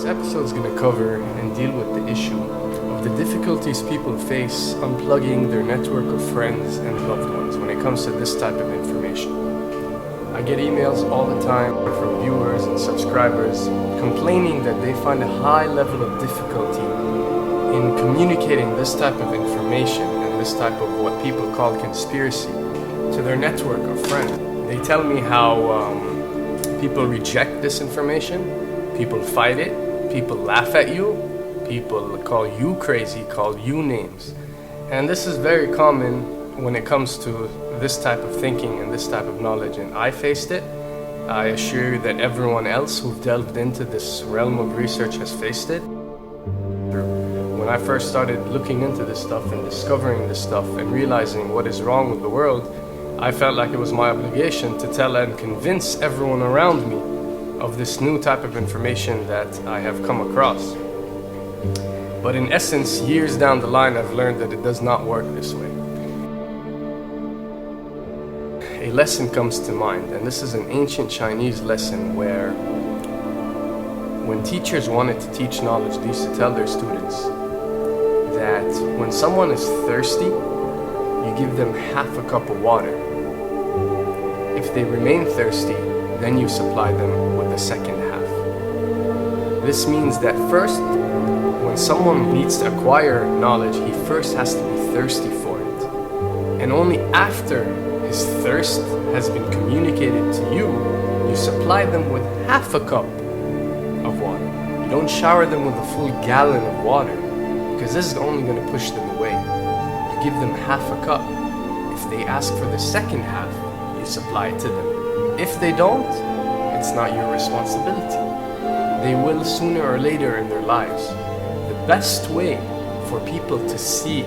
This episode is going to cover and deal with the issue of the difficulties people face unplugging their network of friends and loved ones when it comes to this type of information. I get emails all the time from viewers and subscribers complaining that they find a high level of difficulty in communicating this type of information and this type of what people call conspiracy to their network of friends. They tell me how people reject this information. People fight it, people laugh at you, people call you crazy, call you names. And this is very common when it comes to this type of thinking and this type of knowledge, and I faced it. I assure you that everyone else who delved into this realm of research has faced it. When I first started looking into this stuff and discovering this stuff and realizing what is wrong with the world, I felt like it was my obligation to tell and convince everyone around me of this new type of information that I have come across. But in essence, years down the line, I've learned that it does not work this way. A lesson comes to mind, and this is an ancient Chinese lesson where when teachers wanted to teach knowledge, they used to tell their students that when someone is thirsty, you give them half a cup of water. If they remain thirsty, then you supply them with the second half. This means that first, when someone needs to acquire knowledge, he first has to be thirsty for it. And only after his thirst has been communicated to you, you supply them with half a cup of water. You don't shower them with a full gallon of water, because this is only going to push them away. You give them half a cup. If they ask for the second half, you supply it to them. If they don't, it's not your responsibility. They will sooner or later in their lives. The best way for people to see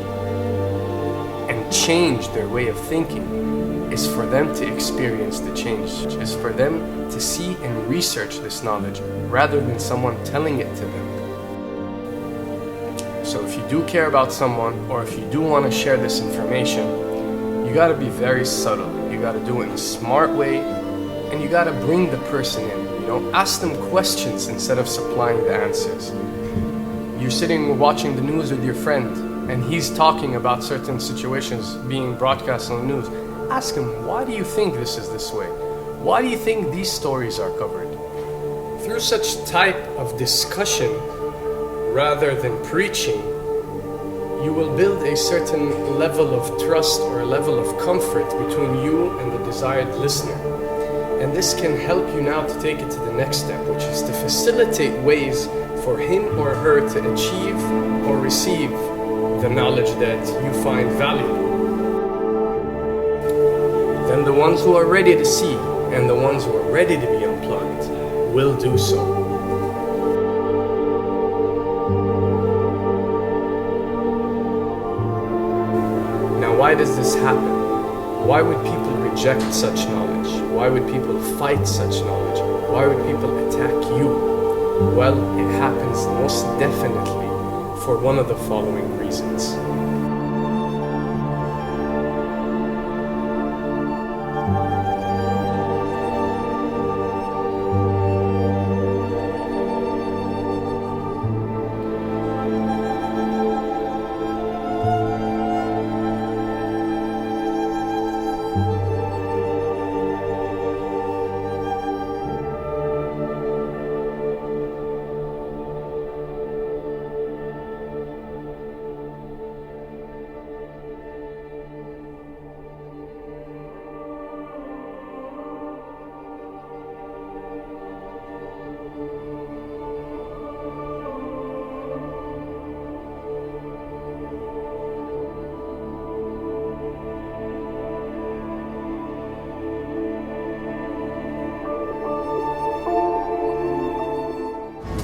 and change their way of thinking is for them to experience the change, is for them to see and research this knowledge rather than someone telling it to them. So if you do care about someone, or if you do want to share this information, you got to be very subtle. You got to do it in a smart way, and you got to bring the person in. Ask them questions instead of supplying the answers. You're sitting watching the news with your friend, and he's talking about certain situations being broadcast on the news. Ask him, why do you think this is this way? Why do you think these stories are covered? Through such type of discussion, rather than preaching, you will build a certain level of trust or a level of comfort between you and the desired listener. And this can help you now to take it to the next step, which is to facilitate ways for him or her to achieve or receive the knowledge that you find valuable. Then the ones who are ready to see and the ones who are ready to be unplugged will do so. Now, why does this happen? Why would people reject such knowledge? Why would people fight such knowledge? Why would people attack you? Well, it happens most definitely for one of the following reasons.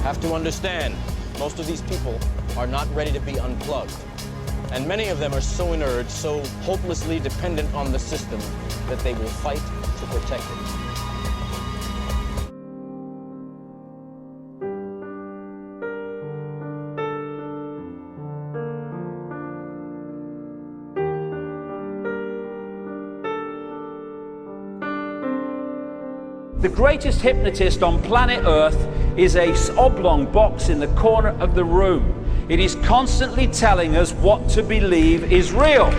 Have to understand, most of these people are not ready to be unplugged. And many of them are so inert, so hopelessly dependent on the system that they will fight to protect it. The greatest hypnotist on planet Earth is a oblong box in the corner of the room. It is constantly telling us what to believe is real.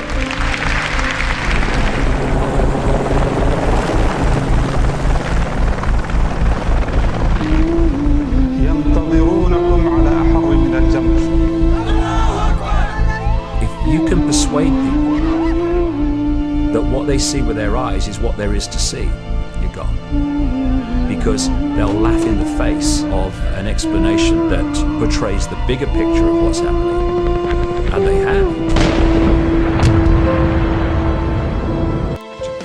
If you can persuade people that what they see with their eyes is what there is to see, you're gone. Because they'll laugh in the face of an explanation that portrays the bigger picture of what's happening. And they have.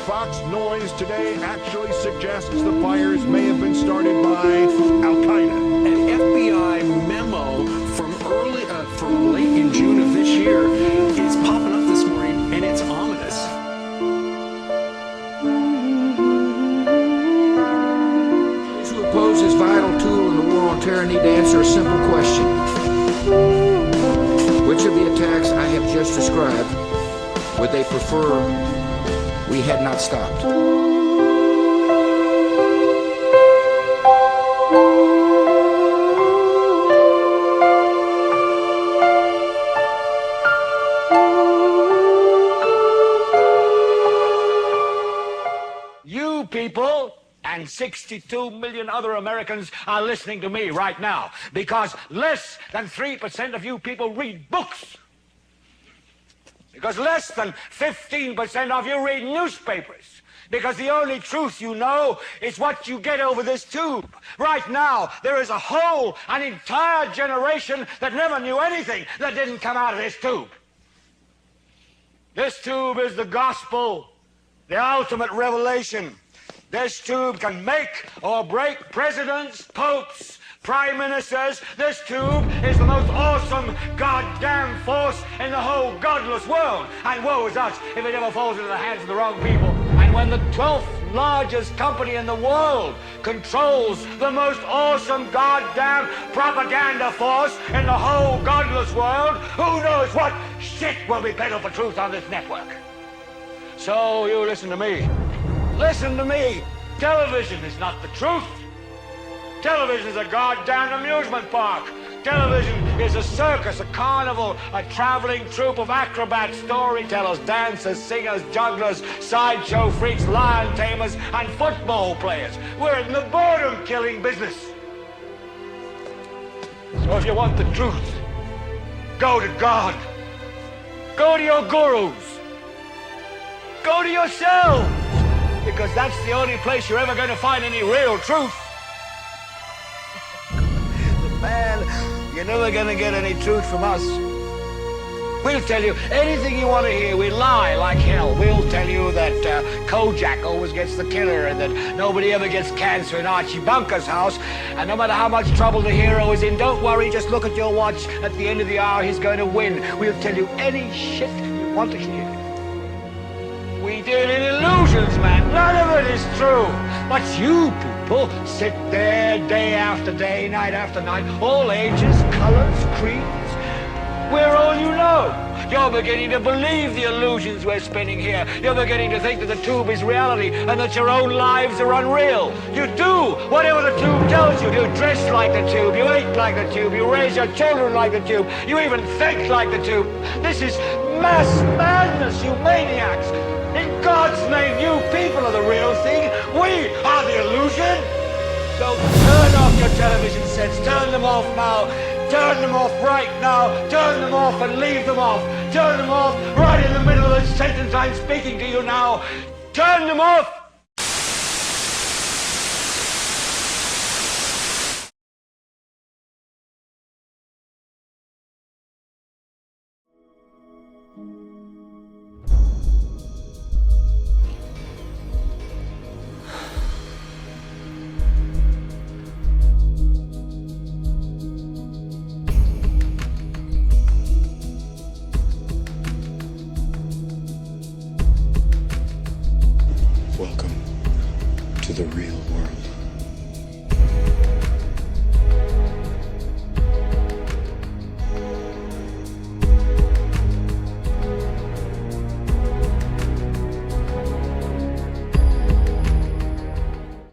Fox noise today actually suggests the fires may have been started by Al-Qaeda. An FBI memo from late in June of this year is popping up this morning, and it's ominous. Those who oppose this vital tool in the war on terror need to answer a simple question. Which of the attacks I have just described would they prefer we had not stopped? You people and 62 million other Americans are listening to me right now because less than 3% of you people read books. Because less than 15% of you read newspapers. Because the only truth you know is what you get over this tube. Right now, there is an entire generation that never knew anything that didn't come out of this tube. This tube is the gospel, the ultimate revelation. This tube can make or break presidents, popes, prime ministers. This tube is the most awesome goddamn force in the whole godless world. And woe is us if it ever falls into the hands of the wrong people. And when the 12th largest company in the world controls the most awesome goddamn propaganda force in the whole godless world, who knows what shit will be peddled for truth on this network. So you listen to me. Listen to me. Television is not the truth. Television is a goddamn amusement park. Television is a circus, a carnival, a traveling troupe of acrobats, storytellers, dancers, singers, jugglers, sideshow freaks, lion tamers, and football players. We're in the boredom-killing business. So if you want the truth, go to God. Go to your gurus. Go to yourselves. Because that's the only place you're ever going to find any real truth. Man, you're never going to get any truth from us. We'll tell you anything you want to hear. We lie like hell. We'll tell you that Kojak always gets the killer and that nobody ever gets cancer in Archie Bunker's house. And no matter how much trouble the hero is in, don't worry, just look at your watch. At the end of the hour, he's going to win. We'll tell you any shit you want to hear. We deal in illusions, man. None of it is true. But you people sit there day after day, night after night, all ages, colors, creeds. We're all you know. You're beginning to believe the illusions we're spinning here. You're beginning to think that the tube is reality and that your own lives are unreal. You do whatever the tube tells you. You dress like the tube. You eat like the tube. You raise your children like the tube. You even think like the tube. This is mass madness, you maniacs. In God's name, you people are the real thing. We are the illusion. So turn off your television sets. Turn them off now. Turn them off right now. Turn them off and leave them off. Turn them off right in the middle of the sentence I'm speaking to you now. Turn them off. Welcome to the real world.